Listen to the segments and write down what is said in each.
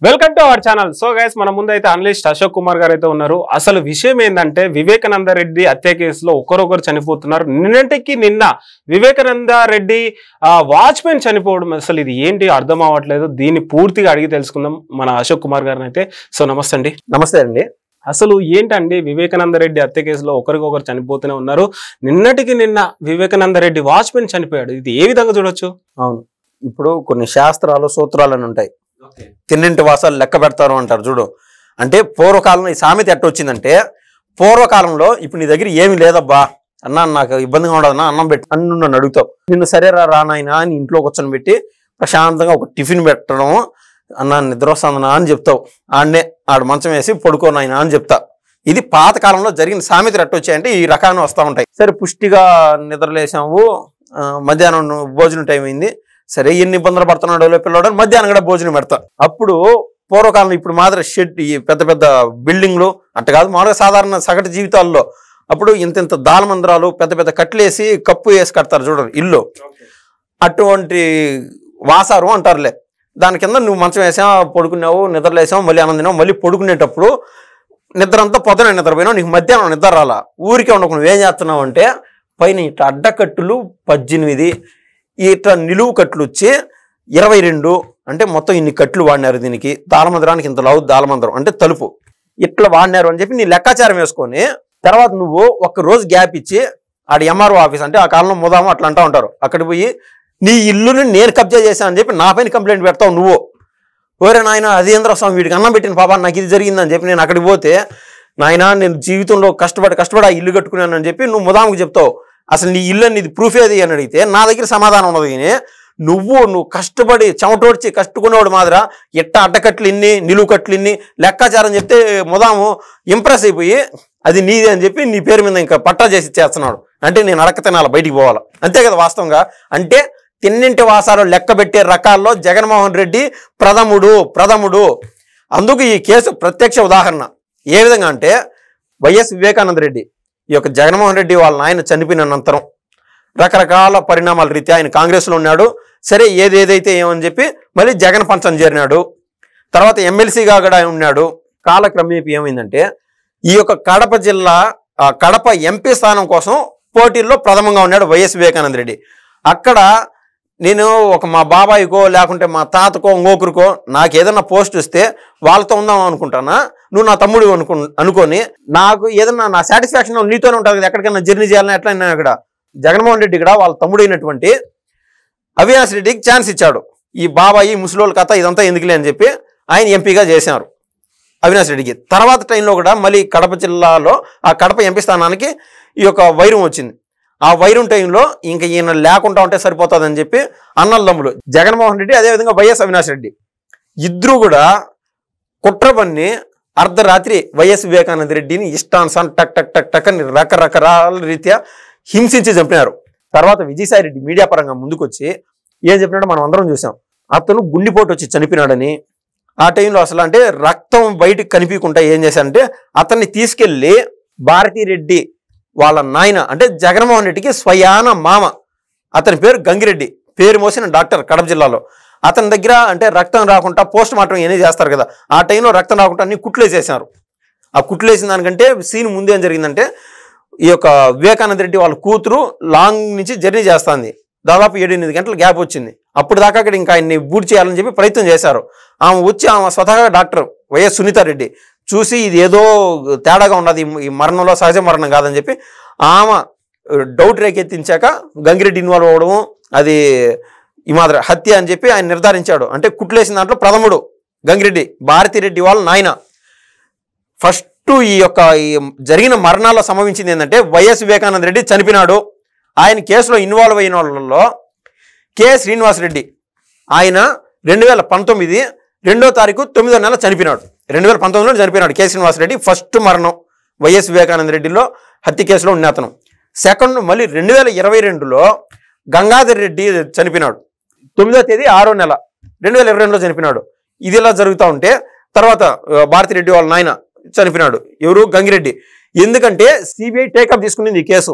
Welcome to our channel. So guys, మన ముందు అయితే అనలిస్ట్ అశోక్ కుమార్ గారు అయితే ఉన్నారు. అసలు విషయం ఏంటంటే వివేకానంద రెడ్డి హత్య కేసులో ఒకరొకరు చనిపోతున్నారు. నిన్న వివేకానంద రెడ్డి వాచ్మెన్ చనిపోవడం అసలు ఇది ఏంటి అర్థం అవ్వట్లేదు. దీన్ని పూర్తిగా అడిగి తెలుసుకుందాం మన అశోక్ కుమార్ గారిని అయితే. సో నమస్తే అండి. నమస్తే అండి. అసలు ఏంటండి వివేకానంద రెడ్డి హత్య కేసులో ఒకరికొకరు చనిపోతూనే ఉన్నారు. నిన్న వివేకానంద రెడ్డి వాచ్మెన్ చనిపోయాడు. ఇది ఏ విధంగా చూడొచ్చు? అవును, ఇప్పుడు కొన్ని శాస్త్రాలు సూత్రాలు అని ఉంటాయి. తిన్నింటి వాసాలు లెక్క పెడతారు అంటారు చూడు. అంటే పూర్వకాలంలో ఈ సామెత ఎట్ట వచ్చిందంటే, పూర్వకాలంలో ఇప్పుడు నీ దగ్గర ఏమి లేదబ్బా అన్నా, నాకు ఇబ్బందిగా ఉండదన్నా, అన్నం పెట్టి అన్ను నన్ను అడుగుతావు. నిన్ను సరేరా రానాయనా అని ఇంట్లో కూర్చొని పెట్టి ప్రశాంతంగా ఒక టిఫిన్ పెట్టడం, అన్నా నిద్ర వస్తుందనా అని చెప్తావు. ఆడనే ఆడు మంచం వేసి పడుకోనాయనా అని చెప్తా. ఇది పాతకాలంలో జరిగిన సామెతలు ఎట్ట వచ్చాయంటే ఈ రకాన్ని వస్తూ ఉంటాయి. సరే, పుష్టిగా నిద్రలేసాము, మధ్యాహ్నం భోజనం టైం అయింది, సరే ఎన్ని ఇబ్బందులు పడుతున్నాడో పిల్లడు, మధ్యాహ్నం కూడా భోజనం పెడతా. అప్పుడు పూర్వకాలం ఇప్పుడు మాత్రం షెడ్, ఈ పెద్ద పెద్ద బిల్డింగ్లు అట్ట కాదు, మామూలుగా సాధారణ సగటు జీవితాల్లో అప్పుడు ఇంత దాలమందిరాలు పెద్ద పెద్ద కట్లేసి కప్పు వేసి కడతారు చూడండి ఇల్లు. అటువంటి వాసారు అంటారులే. దాని కింద నువ్వు మంచం వేసావు, పడుకున్నావు, నిద్రలేసావు, మళ్ళీ అన్నం తిన్నావు, మళ్ళీ పడుకునేటప్పుడు నిద్ర అంతా పొద్దున నిద్రపోయినావు, నీకు మధ్యాహ్నం నిద్ర రాలా. ఊరికే ఉండకు, నువ్వు ఏం చేస్తున్నావు అంటే పైన ఇట్లా అడ్డకట్టులు 18, ఇట్లా నిలువు కట్లు వచ్చి 22, అంటే మొత్తం ఇన్ని కట్లు వాడినారు దీనికి. దాలమందిరానికి ఇంత లవ్ దాలమందిరం అంటే తలుపు ఇట్లా వాడినారు అని చెప్పి నీ లెక్కాచారం వేసుకొని, తర్వాత నువ్వు ఒక్క రోజు గ్యాప్ ఇచ్చి ఆడ ఎంఆర్ఓ ఆఫీస్, అంటే ఆ కాలంలో ముదాము అట్లా అంటూ ఉంటారు, అక్కడికి పోయి నీ ఇల్లుని నేను కబ్జా చేశాను అని చెప్పి నా పైన కంప్లైంట్ పెడతావు నువ్వు. ఓరే నాయన అదేంద్ర స్వామి వీడికి అన్నం పెట్టిన పాపా నాకు ఇది జరిగిందని చెప్పి నేను అక్కడికి పోతే, నాయన నేను జీవితంలో కష్టపడి ఆ ఇల్లు కట్టుకున్నానని చెప్పి నువ్వు ముదాముకు చెప్తావు. అసలు నీ ఇల్లు అనేది ప్రూఫ్ ఏది అని అడిగితే నా దగ్గర సమాధానం ఉండదు. కానీ నువ్వు కష్టపడి చెమటోడ్చి కట్టుకునేవాడు మాదిరా ఎట్ట అడ్డకట్లు ఇన్ని, నిలువు కట్లు ఇన్ని లెక్కాచారం చెప్తే ముదాము ఇంప్రెస్ అయిపోయి అది నీదే అని చెప్పి నీ పేరు మీద ఇంకా పట్టా చేసి చేస్తున్నాడు. అంటే నేను అడక తినాలి, బయటికి పోవాలా, అంతే కదా వాస్తవంగా. అంటే తిన్నింటి వాసాలు లెక్క పెట్టే రకాల్లో జగన్మోహన్ రెడ్డి ప్రథముడు. అందుకు ఈ కేసు ప్రత్యక్ష ఉదాహరణ. ఏ విధంగా అంటే వైఎస్ వివేకానంద రెడ్డి, ఈ యొక్క జగన్మోహన్ రెడ్డి వాళ్ళ నాయన చనిపోయిన అనంతరం రకరకాల పరిణామాల రీత్యా ఆయన కాంగ్రెస్లో ఉన్నాడు. సరే ఏదైతే ఏమని చెప్పి మళ్ళీ జగన్ పంచం చేరినాడు. తర్వాత ఎమ్మెల్సీగా కూడా ఉన్నాడు. కాలక్రమేపీ ఏమైందంటే ఈ యొక్క కడప జిల్లా కడప ఎంపీ స్థానం కోసం పోటీల్లో ప్రథమంగా ఉన్నాడు వైఎస్ వివేకానంద రెడ్డి. అక్కడ నేను మా బాబాయికో లేకుంటే మా తాతకో ఇంకొకరికో నాకు ఏదన్నా పోస్ట్ వస్తే వాళ్ళతో ఉందాం అనుకుంటానా, నువ్వు నా తమ్ముడు అనుకొని నాకు ఏదన్నా నా సాటిస్ఫాక్షన్ నీతోనే ఉంటుంది కదా, ఎక్కడికైనా జర్నీ చేయాలని ఎట్లా. ఇక్కడ జగన్మోహన్ రెడ్డి కూడా వాళ్ళ తమ్ముడు అయినటువంటి అవినాష్ రెడ్డికి ఛాన్స్ ఇచ్చాడు. ఈ బాబాయి ముసలోళ్ళ కథ ఇదంతా ఎందుకులే అని చెప్పి ఆయన ఎంపీగా చేశారు అవినాష్ రెడ్డికి. తర్వాత టైంలో కూడా మళ్ళీ కడప జిల్లాలో ఆ కడప ఎంపీ స్థానానికి ఈ యొక్క వైరం వచ్చింది. ఆ వైరం టైంలో ఇంకా ఈయన లేకుండా ఉంటే సరిపోతుందని చెప్పి అన్నదమ్ములు జగన్మోహన్ రెడ్డి, అదేవిధంగా వైఎస్ అవినాష్ రెడ్డి ఇద్దరు కూడా కుట్ర పన్ని అర్ధరాత్రి వైఎస్ వివేకానంద రెడ్డిని ఇష్టానుసారం టక్ అని రకరకాల రీత్యా హింసించి చంపినారు. తర్వాత విజయసాయి రెడ్డి మీడియా పరంగా ముందుకొచ్చి ఏం చెప్పినాడో మనం అందరం చూసాం. అతను గుండెపోటు వచ్చి చనిపోయినాడని. ఆ టైంలో అసలు అంటే రక్తం బయటకు కనిపించకుండా ఏం చేశారంటే అతన్ని తీసుకెళ్లి భారతీరెడ్డి వాళ్ళ నాయన, అంటే జగన్మోహన్ రెడ్డికి స్వయాన మామ, అతని పేరు గంగిరెడ్డి, పేరు మోసిన డాక్టర్ కడప జిల్లాలో. అతని దగ్గర అంటే రక్తం రాకుండా పోస్ట్ మార్టం ఏమీ చేస్తారు కదా, ఆ టైంలో రక్తం రాకుండా అన్ని కుట్లేసేసారు. ఆ కుట్లేసిన దానికంటే సీన్ ముందు ఏం జరిగిందంటే, ఈ యొక్క వివేకానంద రెడ్డి వాళ్ళ కూతురు లాంగ్ నుంచి జర్నీ చేస్తుంది, దాదాపు 7-8 గంటల గ్యాప్ వచ్చింది. అప్పుడు దాకా అక్కడ ఇంకా ఆయన్ని బూట్ చేయాలని చెప్పి ప్రయత్నం చేశారు. ఆమె వచ్చి ఆమె స్వతహాగా డాక్టర్ వైఎస్ సునీతారెడ్డి చూసి ఇది ఏదో తేడాగా ఉన్నది, ఈ మరణంలో సహజ మరణం కాదని చెప్పి ఆమె డౌట్ రేకెత్తించాక గంగిరెడ్డి ఇన్వాల్వ్ అవ్వడము, అది ఈ మాదిరి హత్య అని చెప్పి ఆయన నిర్ధారించాడు. అంటే కుట్లేసిన దాంట్లో ప్రథముడు గంగిరెడ్డి, భారతిరెడ్డి వాళ్ళ నాయన. ఫస్ట్ ఈ యొక్క జరిగిన మరణాల్లో సంభవించింది ఏంటంటే వైఎస్ వివేకానంద రెడ్డి చనిపోయినాడు. ఆయన కేసులో ఇన్వాల్వ్ అయిన వాళ్ళలో కె శ్రీనివాసరెడ్డి, ఆయన 2019 2వ తారీఖు 9వ నెల చనిపోయినాడు. 2019లో చనిపోయినాడు కె శ్రీనివాసరెడ్డి. ఫస్ట్ మరణం వైఎస్ వివేకానంద రెడ్డిలో హత్య కేసులో ఉన్న అతను. సెకండ్ మళ్ళీ 2022లో గంగాధర్ రెడ్డి చనిపోయినాడు. 9వ తేదీ 6వ నెల 2022లో చనిపోయినాడు. ఇది ఇలా జరుగుతూ ఉంటే తర్వాత భారతిరెడ్డి వాళ్ళ నాయన చనిపోయినాడు. ఎవరు? గంగిరెడ్డి. ఎందుకంటే సిబిఐ టేకప్ తీసుకునింది ఈ కేసు.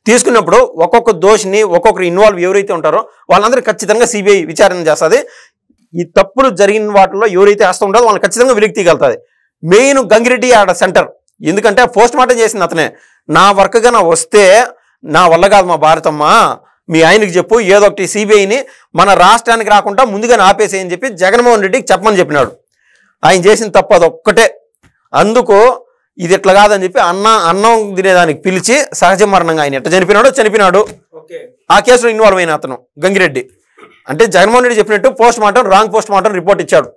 తీసుకున్నప్పుడు ఒక్కొక్క దోషిని ఒక్కొక్కరు ఇన్వాల్వ్ ఎవరైతే ఉంటారో వాళ్ళందరూ ఖచ్చితంగా సిబిఐ విచారణ చేస్తుంది. ఈ తప్పులు జరిగిన వాటిలో ఎవరైతే హస్తం ఉంటుందో వాళ్ళని ఖచ్చితంగా వెలికి తీయగలుగుతుంది. మెయిన్ గంగిరెడ్డి ఆడ సెంటర్. ఎందుకంటే పోస్ట్ మార్టం చేసింది అతనే. నా వర్క్గా నా వస్తే నా వల్ల కాదు మా భారతమ్మ, మీ ఆయనకి చెప్పు ఏదో ఒకటి సిబిఐని మన రాష్ట్రానికి రాకుండా ముందుగా ఆపేసేయని చెప్పి జగన్మోహన్ రెడ్డికి చెప్పమని చెప్పినాడు. ఆయన చేసిన తప్పు అదొక్కటే. అందుకు ఇది ఇట్లా కాదని చెప్పి అన్నం తినేదానికి పిలిచి సహజ మరణంగా ఆయన ఎట్లా చనిపోయినాడు. ఆ కేసులో ఇన్వాల్వ్ అయిన అతను గంగిరెడ్డి. అంటే జగన్మోహన్ రెడ్డి చెప్పినట్టు రాంగ్ పోస్ట్ మార్టం రిపోర్ట్ ఇచ్చాడు.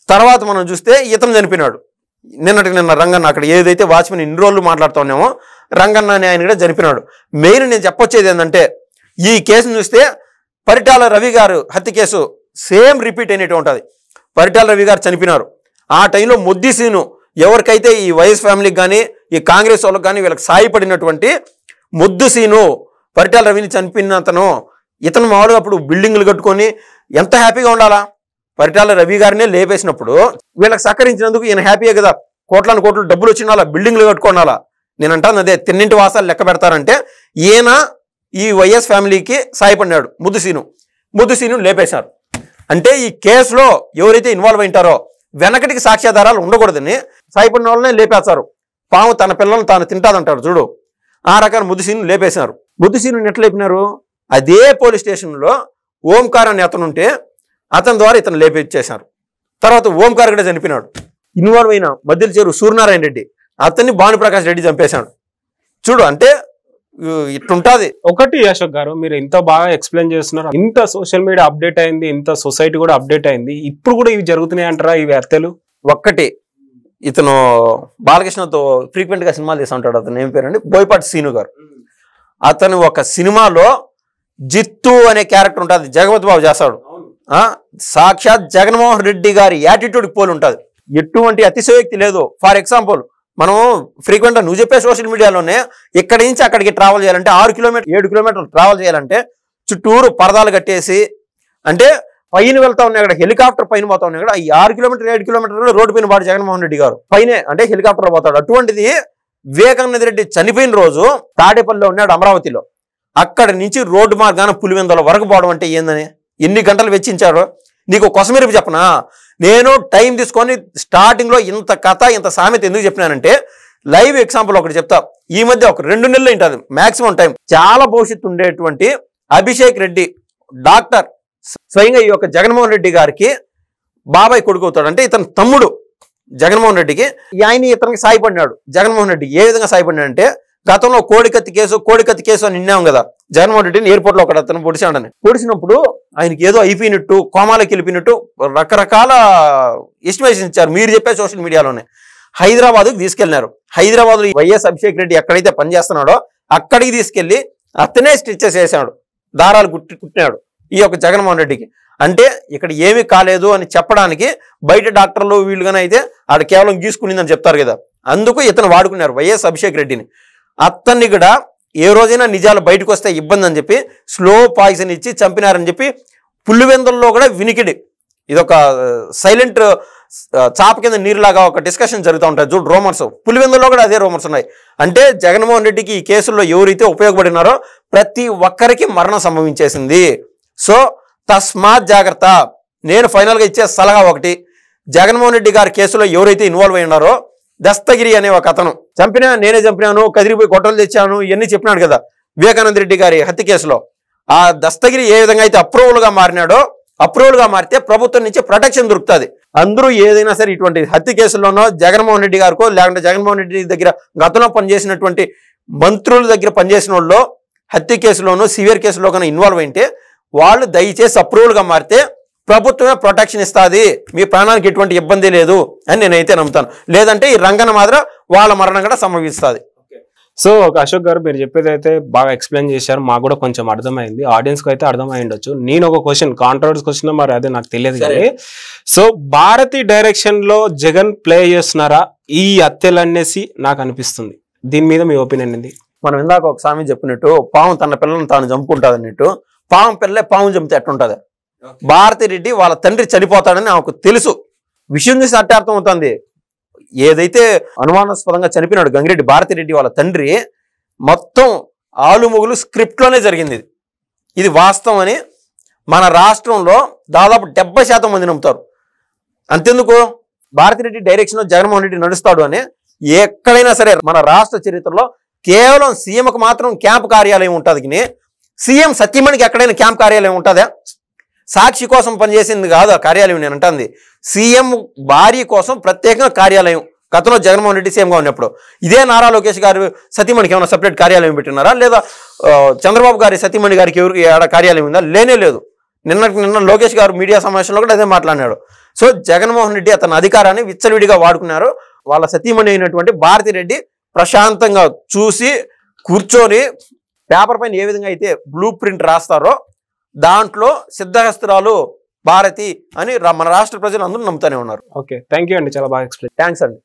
తర్వాత మనం చూస్తే ఇతను చనిపోయినాడు. నిన్న రంగన్న అక్కడ ఏదైతే వాచ్మెన్ ఇన్ని రోజులు మాట్లాడుతూ ఉన్నామో రంగన్న అని ఆయన కూడా చనిపోయినాడు. మెయిన్ నేను చెప్పొచ్చేది ఏంటంటే ఈ కేసును చూస్తే పరిటాల రవి గారు హత్య కేసు సేమ్ రిపీట్ అయినట్టు ఉంటుంది. పరిటాల రవి గారు చనిపోయినారు. ఆ టైంలో మొద్ది సీను ఎవరికైతే ఈ వైఎస్ ఫ్యామిలీకి కానీ ఈ కాంగ్రెస్ వాళ్ళకి కానీ వీళ్ళకి సాయపడినటువంటి మొద్దు సీను పరిటాల రవిని చనిపోయిన అతను, ఇతను మామూలుగా అప్పుడు బిల్డింగ్లు కట్టుకొని ఎంత హ్యాపీగా ఉండాలా. పరిటాల రవి గారినే లేపేసినప్పుడు వీళ్ళకి సహకరించినందుకు ఈయన హ్యాపీయే కదా. కోట్ల డబ్బులు వచ్చినాలా, బిల్డింగ్లు కట్టుకోనాలా. నేను అంటాను అదే తిన్నింటి వాసాలు లెక్క పెడతారంటే ఈయన ఈ వైఎస్ ఫ్యామిలీకి సాయపడినాడు ముద్దు సీను లేపేశారు. అంటే ఈ కేసులో ఎవరైతే ఇన్వాల్వ్ అయింటారో వెనకటికి సాక్ష్యాధారాలు ఉండకూడదని సాయపడిన వాళ్ళనే లేపేస్తారు. పాము తన పిల్లలను తాను తింటాదంటారు చూడు, ఆ రకాన్ని ముద్దు సీను లేపేశారు. ముద్దు సీను ఎట్లా లేపినారు? అదే పోలీస్ స్టేషన్లో ఓంకార్ అనే అతను ఉంటే అతని ద్వారా ఇతను లేపించేశారు. తర్వాత ఓంకార్ కూడా చనిపోయినాడు. ఇన్వాల్వ్ అయిన మధ్యల చేరు సూర్యనారాయణ రెడ్డి అతన్ని భానుప్రకాష్ రెడ్డి చంపేశాడు. చూడు అంటే ఇట్లుంటుంది. ఒకటి అశోక్ గారు, మీరు ఇంత బాగా ఎక్స్ప్లెయిన్ చేస్తున్నారు, ఇంత సోషల్ మీడియా అప్డేట్ అయింది, ఇంత సొసైటీ కూడా అప్డేట్ అయింది, ఇప్పుడు కూడా ఇవి జరుగుతున్నాయి అంటారా ఇవి హత్యలు? ఒక్కటి ఇతను బాలకృష్ణతో ఫ్రీక్వెంట్ గా సినిమాలు తీస్తూ ఉంటాడు. అతను ఏం పేరండి, బోయపాటి సీను గారు. అతను ఒక సినిమాలో జిత్తు అనే క్యారెక్టర్ ఉంటుంది, జగపతి బాబు చేస్తాడు. సాక్షాత్ జగన్మోహన్ రెడ్డి గారి యాటిట్యూడ్ పోలి ఉంటుంది. ఎటువంటి అతిశయోక్తి లేదు. ఫర్ ఎగ్జాంపుల్ మనం ఫ్రీక్వెంట్గా నువ్వు చెప్పే సోషల్ మీడియాలోనే ఇక్కడి నుంచి అక్కడికి ట్రావెల్ చేయాలంటే 7 కిలోమీటర్లు ట్రావెల్ చేయాలంటే చుట్టూరు పరదాలు కట్టేసి, అంటే పైన వెళ్తా ఉన్నాయి అక్కడ హెలికాప్టర్ పైన పోతా ఉన్నాయి కదా. ఈ 6 కిలోమీటర్ 7 కిలోమీటర్లు రోడ్డు పైన పాడు జగన్మోహన్ రెడ్డి గారు పైనే అంటే హెలికాప్టర్లో పోతాడు. అటువంటిది వివేకానంద రెడ్డి చనిపోయిన రోజు తాడేపల్లిలో ఉన్నాడు అమరావతిలో. అక్కడి నుంచి రోడ్డు మార్గాన పులివెందుల వరకు పోవడం అంటే ఏందని ఎన్ని గంటలు వెచ్చించారో నీకు కొసమెరుపు చెప్పనా. నేను టైం తీసుకొని స్టార్టింగ్లో ఇంత కథ ఇంత సామెత ఎందుకు చెప్పినానంటే లైవ్ ఎగ్జాంపుల్ ఒకటి చెప్తా. ఈ మధ్య ఒక 2 నెలలు ఉంటుంది మాక్సిమం టైం. చాలా భవిష్యత్తు ఉండేటువంటి అభిషేక్ రెడ్డి డాక్టర్ స్వయంగా ఈ యొక్క జగన్మోహన్ రెడ్డి గారికి బాబాయ్ కొడుకు అవుతాడు. అంటే ఇతను తమ్ముడు జగన్మోహన్ రెడ్డికి. ఆయన ఇతనికి సాయపడినాడు. జగన్మోహన్ రెడ్డి ఏ విధంగా సాయపడినాడు అంటే గతంలో కోడికత్తి కేసు అని నిన్నాం కదా. జగన్మోహన్ రెడ్డిని ఎయిర్పోర్ట్లో ఒకటి అతను పొడిచాడని. పొడిచినప్పుడు ఆయనకి ఏదో అయిపోయినట్టు కోమాలకి వెళ్ళిపోయినట్టు రకరకాల ఎస్టిమేషన్ ఇచ్చారు. మీరు చెప్పే సోషల్ మీడియాలోనే హైదరాబాద్కి తీసుకెళ్లినారు. హైదరాబాద్లో వైఎస్ అభిషేక్ రెడ్డి ఎక్కడైతే పనిచేస్తున్నాడో అక్కడికి తీసుకెళ్లి అతనే స్టిచ్చెస్ వేసాడు, దారాలు కుట్టినాడు ఈ యొక్క జగన్మోహన్ రెడ్డికి. అంటే ఇక్కడ ఏమీ కాలేదు అని చెప్పడానికి బయట డాక్టర్లు వీళ్ళుగానే అయితే ఆడ కేవలం గీసుకునిందని చెప్తారు కదా. అందుకు ఇతను వాడుకున్నారు వైఎస్ అభిషేక్ రెడ్డిని. అతన్ని కూడా ఏ రోజైనా నిజాలు బయటకు వస్తే ఇబ్బంది అని చెప్పి స్లో పాయిజన్ ఇచ్చి చంపినారని చెప్పి పులివెందుల్లో కూడా వినికిడి. ఇదొక సైలెంట్ చాప కింద నీరులాగా ఒక డిస్కషన్ జరుగుతూ ఉంటుంది చూడు, రూమర్స్. పులివెందుల్లో కూడా అదే రూమర్స్ ఉన్నాయి. అంటే జగన్మోహన్ రెడ్డికి ఈ కేసుల్లో ఎవరైతే ఉపయోగపడినారో ప్రతి ఒక్కరికి మరణం సంభవించేసింది. సో తస్మాత్ జాగ్రత్త. నేను ఫైనల్గా ఇచ్చే సలహా ఒకటి, జగన్మోహన్ రెడ్డి గారి కేసులో ఎవరైతే ఇన్వాల్వ్ అయి ఉన్నారో దస్తగిరి అనే ఒక అతను నేనే చంపినాను, కదిరిపోయి గొట్టలు తెచ్చాను ఇవన్నీ చెప్పినాడు కదా వివేకానంద రెడ్డి గారి హత్య కేసులో. ఆ దస్తగిరి ఏ విధంగా అయితే అప్రూవల్గా మారితే ప్రభుత్వం నుంచి ప్రొటెక్షన్ దొరుకుతుంది. అందరూ ఏదైనా సరే ఇటువంటి హత్య కేసుల్లోనో జగన్మోహన్ రెడ్డి గారికో లేకుంటే జగన్మోహన్ రెడ్డి దగ్గర గతంలో పనిచేసినటువంటి మంత్రుల దగ్గర పనిచేసిన వాళ్ళు హత్య కేసులోనూ సివియర్ కేసులో కన్నా ఇన్వాల్వ్ అయితే వాళ్ళు దయచేసి అప్రూవల్గా మారితే ప్రభుత్వమే ప్రొటెక్షన్ ఇస్తుంది, మీ ప్రాణానికి ఎటువంటి ఇబ్బంది లేదు అని నేనైతే నమ్ముతాను. లేదంటే ఈ రంగన మాత్రం వాళ్ళ మరణం కూడా సంభవిస్తుంది. సో అశోక్ గారు మీరు చెప్పేది అయితే బాగా ఎక్స్ప్లెయిన్ చేశారు, మాకు కూడా కొంచెం అర్థమైంది, ఆడియన్స్కి అయితే అర్థమై ఉండొచ్చు. నేను ఒక క్వశ్చన్, కాంట్రవర్సీ క్వశ్చన్, మరి అదే నాకు తెలియదు కానీ, సో భారతి డైరెక్షన్ లో జగన్ ప్లే చేస్తున్నారా ఈ హత్యలనేసి నాకు అనిపిస్తుంది. దీని మీద మీ ఒపీనియన్ ఏంది? మనం ఇందాక ఒక సామెత చెప్పినట్టు పాము తన పిల్లలను తాను చంపుకుంటుంది అన్నట్టు, పాము పిల్లలే పాము చంపితే ఎట్లుంటుంది. భారతి రెడ్డి వాళ్ళ తండ్రి చనిపోతాడని ఆమెకు తెలుసు. విషయం చూసి అట్టే అర్థం అవుతుంది. ఏదైతే అనుమానాస్పదంగా చనిపోయినాడు గంగిరెడ్డి భారతిరెడ్డి వాళ్ళ తండ్రి, మొత్తం ఆలుమొగులు స్క్రిప్ట్లోనే జరిగింది. ఇది వాస్తవం అని మన రాష్ట్రంలో దాదాపు 70% మంది నమ్ముతారు. అంతెందుకు, భారతిరెడ్డి డైరెక్షన్ జగన్మోహన్ రెడ్డి నడుస్తాడు అని ఎక్కడైనా సరే మన రాష్ట్ర చరిత్రలో కేవలం సీఎంకు మాత్రం క్యాంప్ కార్యాలయం ఉంటుంది కానీ సీఎం సత్యమణికి ఎక్కడైనా క్యాంప్ కార్యాలయం ఉంటుందా? సాక్షి కోసం పనిచేసింది కాదు ఆ కార్యాలయం, నేను అంటుంది సీఎం భార్య కోసం ప్రత్యేకంగా కార్యాలయం. గతంలో జగన్మోహన్ రెడ్డి సీఎంగా ఉన్నప్పుడు ఇదే నారా లోకేష్ గారు సతీమణికి ఏమైనా సపరేట్ కార్యాలయం పెట్టినారా? లేదా చంద్రబాబు గారి సతీమణి గారికి ఎవరికి కార్యాలయం ఉందా? లేనే లేదు. నిన్న లోకేష్ గారు మీడియా సమావేశంలో కూడా అదే మాట్లాడినాడు. సో జగన్మోహన్ రెడ్డి అతని అధికారాన్ని విచ్చలవిడిగా వాడుకున్నారు. వాళ్ళ సతీమణి అయినటువంటి భారతిరెడ్డి ప్రశాంతంగా చూసి కూర్చొని పేపర్ పైన ఏ విధంగా అయితే బ్లూ ప్రింట్ రాస్తారో దాంట్లో సిద్ధహస్తురాలు భారతి అని మన రాష్ట్ర ప్రజలు అందరూ నమ్ముతూనే ఉన్నారు. ఓకే, థ్యాంక్ యూ అండి, చాలా బాగా ఎక్స్ప్లెయిన్. థ్యాంక్స్ అండి.